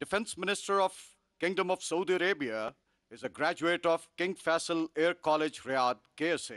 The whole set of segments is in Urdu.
Defense Minister of Kingdom of Saudi Arabia is a graduate of King Faisal Air College, Riyadh, KSA.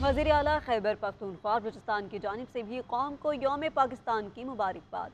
وزیر اعلیٰ خیبر پختونخوا اور بلوچستان کی جانب سے بھی قوم کو یوم پاکستان کی مبارکباد۔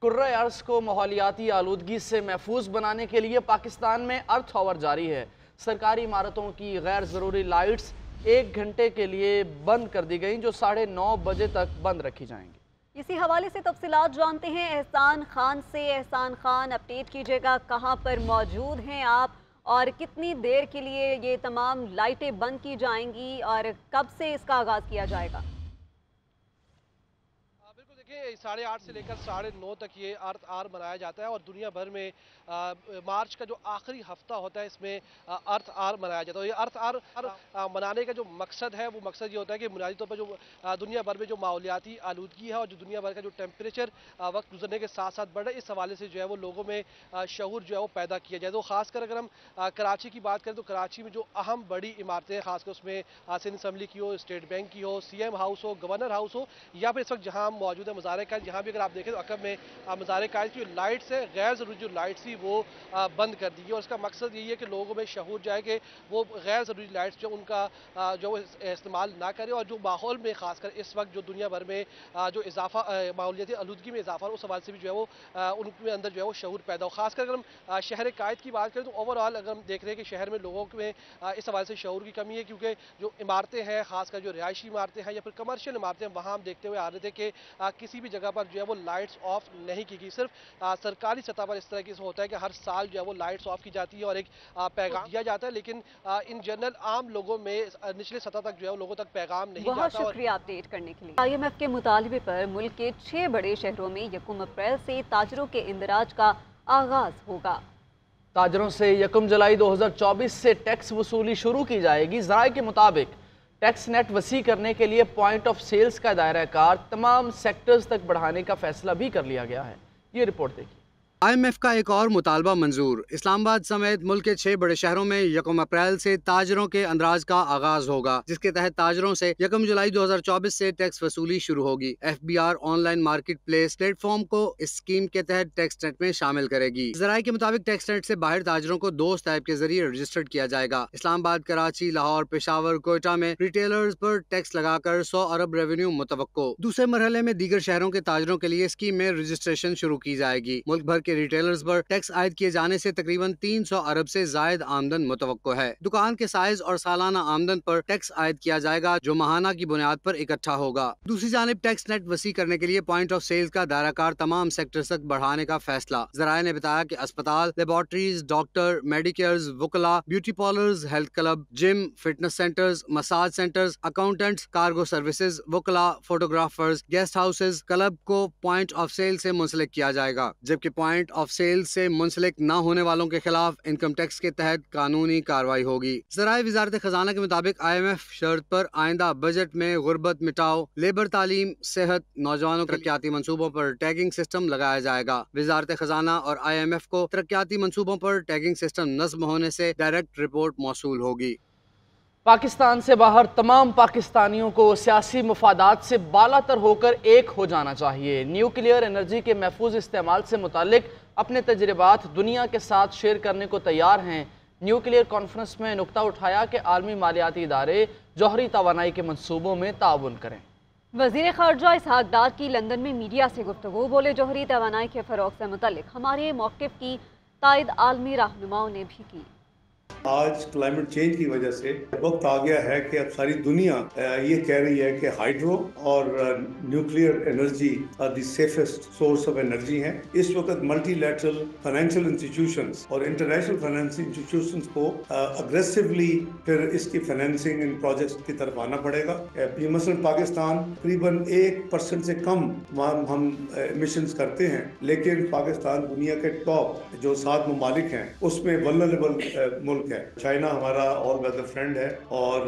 کرۂ ارض کو ماحولیاتی آلودگی سے محفوظ بنانے کے لیے پاکستان میں ارتھ آور جاری ہے۔ سرکاری عمارتوں کی غیر ضروری لائٹس 1 گھنٹے کے لیے بند کر دی گئیں، جو 9:30 بجے تک بند رکھی جائیں گی۔ اسی حوالے سے تفصیلات جانتے ہیں احسان خان سے۔ احسان خان، اپڈیٹ کیجیے گا، کہاں پر موجود ہیں آپ اور کتنی دیر کے لیے یہ تمام لائٹیں بند کی جائیں گی اور کب سے اس کا آغاز کیا جائے گا؟ بالکل، دیکھیے 8:30 سے لے کر 9:30 تک یہ ارتھ آر منایا جاتا ہے اور دنیا بھر میں مارچ کا جو آخری ہفتہ ہوتا ہے اس میں ارتھ آر منایا جاتا ہے۔ یہ ارتھ آر منانے کا جو مقصد ہے وہ مقصد یہ ہوتا ہے کہ بنیادی طور پر جو دنیا بھر میں جو ماحولیاتی آلودگی ہے اور جو دنیا بھر کا جو ٹیمپریچر وقت گزرنے کے ساتھ ساتھ بڑھ رہا ہے، اس حوالے سے جو ہے وہ لوگوں میں شعور جو ہے وہ پیدا کیا جائے۔ تو خاص کر اگر ہم کراچی کی بات کریں تو کراچی میں جو اہم بڑی عمارتیں ہیں، خاص کر اس میں سندھ اسمبلی کی ہو، اسٹیٹ بینک کی ہو، سی ایم ہاؤس ہو، گورنر ہاؤس ہو، یا پھر اس وقت جہاں موجود ہے مزار قائد، یہاں بھی اگر آپ دیکھیں تو عقب میں مزار قائد کی جو لائٹس ہے، غیر ضروری جو لائٹس تھی وہ بند کر دی گئی، اور اس کا مقصد یہی ہے کہ لوگوں میں شعور جائے کہ وہ غیر ضروری لائٹس جو ان کا جو استعمال نہ کریں، اور جو ماحول میں خاص کر اس وقت جو دنیا بھر میں جو اضافہ ماحولیاتی آلودگی میں اضافہ ہے، اس حوالے سے بھی جو ہے وہ ان کے اندر جو ہے وہ شعور پیدا ہو۔ خاص کر اگر ہم شہر قائد کی بات کریں تو اوور آل اگر ہم دیکھ رہے ہیں کہ شہر میں لوگوں میں اس حوالے سے شعور کی کمی ہے، کیونکہ جو عمارتیں ہیں، خاص کر جو رہائشی عمارتیں ہیں یا پھر کمرشل عمارتیں ہیں، وہاں ہم دیکھتے ہوئے آ رہے تھے کہ کسی بھی جگہ پر جو ہے وہ لائٹس آف نہیں کی گئی۔ صرف سرکاری سطح پر اس طرح کی ہوتا ہے کہ ہر سال جو ہے وہ لائٹس آف کی جاتی ہے اور ایک پیغام دیا جاتا ہے، لیکن ان جنرل عام لوگوں میں نچلے سطح تک جو ہے وہ لوگوں تک پیغام نہیں جاتا۔ بہت شکریہ اپڈیٹ کرنے کے لیے۔ IMF کے مطالبے پر ملک کے 6 بڑے شہروں میں 1 اپریل سے تاجروں کے اندراج کا آغاز ہوگا۔ تاجروں سے 1 جولائی 2024 سے ٹیکس وصولی شروع کی جائے گی۔ ذرائع کے مطابق ٹیکس نیٹ وسیع کرنے کے لیے پوائنٹ آف سیلز کا دائرہ کار تمام سیکٹرز تک بڑھانے کا فیصلہ بھی کر لیا گیا ہے۔ یہ رپورٹ دیکھیے۔ IMF کا ایک اور مطالبہ منظور۔ اسلام آباد سمیت ملک کے 6 بڑے شہروں میں 1 اپریل سے تاجروں کے اندراج کا آغاز ہوگا، جس کے تحت تاجروں سے 1 جولائی 2024 سے ٹیکس وصولی شروع ہوگی۔ FBR on line market place plate form کو اس اسکیم کے تحت ٹیکس نیٹ میں شامل کرے گی۔ ذرائع کے مطابق ٹیکس نیٹ سے باہر تاجروں کو دوست ایپ کے ذریعے رجسٹرڈ کیا جائے گا۔ اسلام آباد، کراچی، لاہور، پشاور، کوئٹہ میں ریٹیلرز پر ٹیکس لگا کر 100 ارب ریونیو متوقع۔ دوسرے مرحلے میں دیگر شہروں کے تاجروں کے لیے اسکیم میں رجسٹریشن شروع کی جائے گی۔ ملک بھر کے ریٹیلرز پر ٹیکس عائد کیے جانے سے تقریباً 300 ارب سے زائد آمدن متوقع ہے۔ دکان کے سائز اور سالانہ آمدن پر ٹیکس عائد کیا جائے گا، جو ماہانہ کی بنیاد پر اکٹھا ہوگا۔ دوسری جانب ٹیکس نیٹ وسیع کرنے کے لیے پوائنٹ آف سیلز کا دائرہ کار تمام سیکٹر تک بڑھانے کا فیصلہ۔ ذرائع نے بتایا کہ اسپتال، لیبارٹریز، ڈاکٹر، میڈیکیئرز، وکلاء، beauty parlours, health club, gym, fitness centres, massage centres, accountants, cargo services, وکلاء، فوٹوگرافرز، گیسٹ ہاؤسز، کلب کو پوائنٹ آف سیل سے منسلک کیا جائے گا، جبکہ پوائنٹ آف سیل سے منسلک نہ ہونے والوں کے خلاف انکم ٹیکس کے تحت قانونی کارروائی ہوگی۔ ذرائع وزارت خزانہ کے مطابق IMF شرط پر آئندہ بجٹ میں غربت مٹاؤ، لیبر، تعلیم، صحت، نوجوانوں کے ترقیاتی منصوبوں پر ٹیگنگ سسٹم لگایا جائے گا۔ وزارت خزانہ اور IMF کو ترقیاتی منصوبوں پر ٹیگنگ سسٹم نصب ہونے سے ڈائریکٹ رپورٹ موصول ہوگی۔ پاکستان سے باہر تمام پاکستانیوں کو سیاسی مفادات سے بالا تر ہو کر ایک ہو جانا چاہیے۔ نیوکلیئر انرجی کے محفوظ استعمال سے متعلق اپنے تجربات دنیا کے ساتھ شیئر کرنے کو تیار ہیں۔ نیوکلیئر کانفرنس میں نکتہ اٹھایا کہ عالمی مالیاتی ادارے جوہری توانائی کے منصوبوں میں تعاون کریں۔ وزیر خارجہ اسحاق ڈار کی لندن میں میڈیا سے گفتگو۔ بولے، جوہری توانائی کے فروغ سے متعلق ہمارے موقف کی تائید عالمی رہنماؤں نے بھی کی۔ آج کلائمیٹ چینج کی وجہ سے وقت آ گیا ہے کہ اب ساری دنیا یہ کہہ رہی ہے کہ ہائیڈرو اور nuclear energy the safest source of energy ہیں۔ اس وقت ملٹی لیٹرل فائنینشیل انسٹیٹیوشنز اور انٹرنیشنل فائنینشیل انسٹیٹیوشنز کو اگریسولی پھر اس کی فائنینسنگ ان پروجیکٹس کی طرف آنا پڑے گا۔ مثلاً پاکستان تقریباً 1% سے کم ہم ایمیشنز کرتے ہیں، لیکن پاکستان دنیا کے ٹاپ جو 7 ممالک ہیں اس میں ولنریبل ملک ہے۔ چائنا ہمارا آل ویدر فرینڈ ہے اور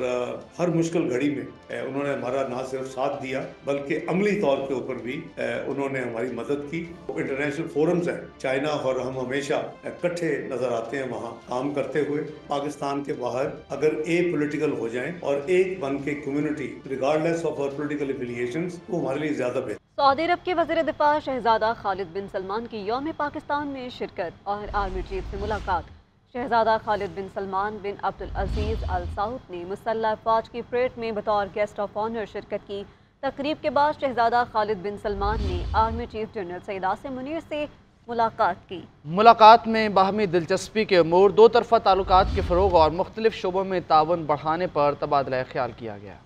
ہر مشکل گھڑی میں انہوں نے ہمارا نہ صرف ساتھ دیا بلکہ عملی طور کے اوپر بھی انہوں نے ہماری مدد کی۔ انٹرنیشنل فورمز ہیں، چائنا اور ہم ہمیشہ اکٹھے نظر آتے ہیں وہاں کام کرتے ہوئے۔ پاکستان کے باہر اگر ایک پولیٹیکل ہو جائیں اور ایک بن کے کمیونٹی ریگارڈلیس آف اور پولیٹیکل افیلیشنز، وہ ہمارے لیے زیادہ بہتر۔ سعودی عرب کے وزیر دفاع شہزادہ خالد بن سلمان کی یوم پاکستان میں شرکت اور آرمی چیف سے ملاقات۔ شہزادہ خالد بن سلمان بن عبدالعزیز آل سعود نے مسلح افواج کی پریڈ میں بطور گیسٹ آف آنر شرکت کی۔ تقریب کے بعد شہزادہ خالد بن سلمان نے army chief general Syed Asim Munir سے ملاقات کی۔ ملاقات میں باہمی دلچسپی کے امور، دو طرفہ تعلقات کے فروغ اور مختلف شعبوں میں تعاون بڑھانے پر تبادلہ خیال کیا گیا۔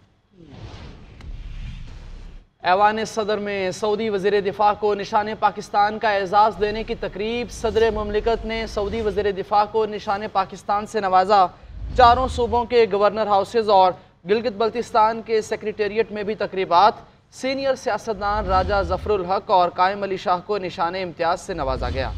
ایوان صدر میں سعودی وزیر دفاع کو نشان پاکستان کا اعزاز دینے کی تقریب۔ صدر مملکت نے سعودی وزیر دفاع کو نشان پاکستان سے نوازا۔ چاروں صوبوں کے گورنر ہاؤسز اور گلگت بلتستان کے سیکریٹریٹ میں بھی تقریبات۔ سینئر سیاستدان راجہ ظفر الحق اور قائم علی شاہ کو نشان امتیاز سے نوازا گیا۔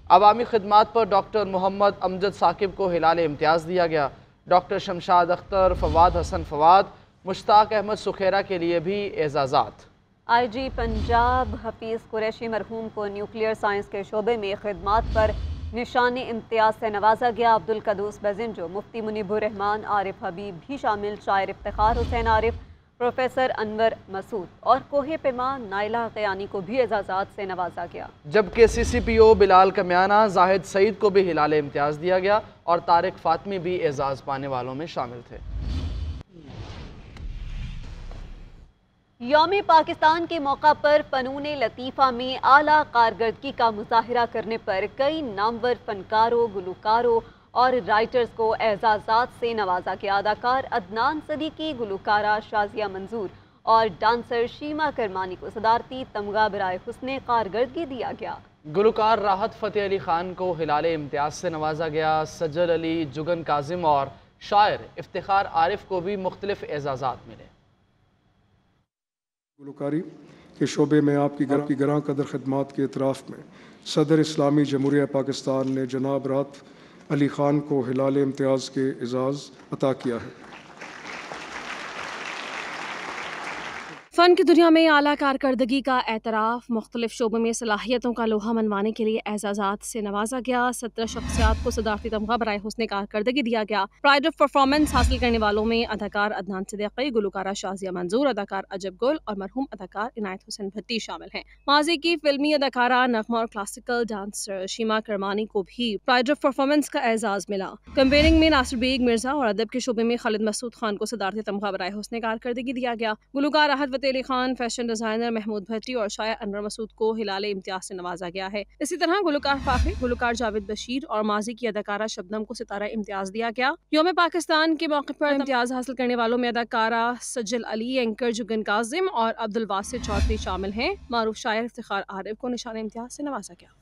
عوامی خدمات پر ڈاکٹر محمد امجد ثاقب کو ہلال امتیاز دیا گیا۔ ڈاکٹر شمشاد اختر، فواد حسن فواد، مشتاق احمد سخیرہ کے لیے بھی اعزازات۔ آئی جی پنجاب حفیظ قریشی مرحوم کو نیوکلیئر سائنس کے شعبے میں خدمات پر نشان امتیاز سے نوازا گیا۔ عبدالقدوس بزنجو، مفتی منیب الرحمان، عارف حبیب بھی شامل۔ شاعر افتخار حسین عارف، پروفیسر انور مسعود اور کوہ پیما نائلہ قیانی کو بھی اعزازات سے نوازا گیا۔ جبکہ سی سی پی او بلال کمیانہ، زاہد سعید کو بھی ہلال امتیاز دیا گیا اور طارق فاطمی بھی اعزاز پانے والوں میں شامل تھے۔ یوم پاکستان کے موقع پر فنون لطیفہ میں اعلیٰ کارکردگی کا مظاہرہ کرنے پر کئی نامور فنکاروں، گلوکاروں اور رائٹرز کو اعزازات سے نوازا گیا۔ اداکار عدنان صدیقی، گلوکارہ شازیہ منظور اور ڈانسر شیما کرمانی کو صدارتی تمغہ برائے حسن کارکردگی دیا گیا۔ گلوکار راحت فتح علی خان کو ہلال امتیاز سے نوازا گیا۔ سجل علی، جگن کاظم اور شاعر افتخار عارف کو بھی مختلف اعزازات ملے۔ گلوکاری کے شعبے میں آپ کی گراں قدر خدمات کے اعتراف میں صدر اسلامی جمہوریہ پاکستان نے جناب راحت علی خان کو ہلال امتیاز کے اعزاز عطا کیا ہے۔ فن کی دنیا میں اعلیٰ کارکردگی کا اعتراف، مختلف شعبوں میں صلاحیتوں کا لوہا منوانے کے لیے اعزازات سے نوازا گیا۔ 17 شخصیات کو صدارتی تمغہ برائے حسن کارکردگی دیا گیا۔ پرائڈ آف پرفارمنس حاصل کرنے والوں میں اداکار عدنان صدیقی، گلوکارہ شازیہ منظور، اداکار عجب گل اور مرحوم اداکار عنایت حسین بھٹی شامل ہیں۔ ماضی کی فلمی اداکارہ، نغمہ اور کلاسیکل ڈانسر شیما کرمانی کو بھی پرائڈ آف پرفارمنس کا اعزاز ملا۔ کمپیئرنگ میں ناصر بیگ مرزا اور ادب کے شعبے میں خالد مسعود خان کو صدارتی تمغہ برائے حسن کارکردگی دیا گیا۔ گلوکار راحت فتح علی خان، فیشن ڈیزائنر محمود بھٹی اور شاعر انور مسعود کو ہلال امتیاز سے نوازا گیا ہے۔ اسی طرح گلوکار فاخر، گلوکار جاوید بشیر اور ماضی کی اداکارہ شبنم کو ستارہ امتیاز دیا گیا۔ یوم پاکستان کے موقع پر امتیاز حاصل کرنے والوں میں اداکارہ سجل علی، اینکر جگن کاظم اور عبدالواسع چودھری شامل ہیں۔ معروف شاعر افتخار عارف کو نشان امتیاز سے نوازا گیا۔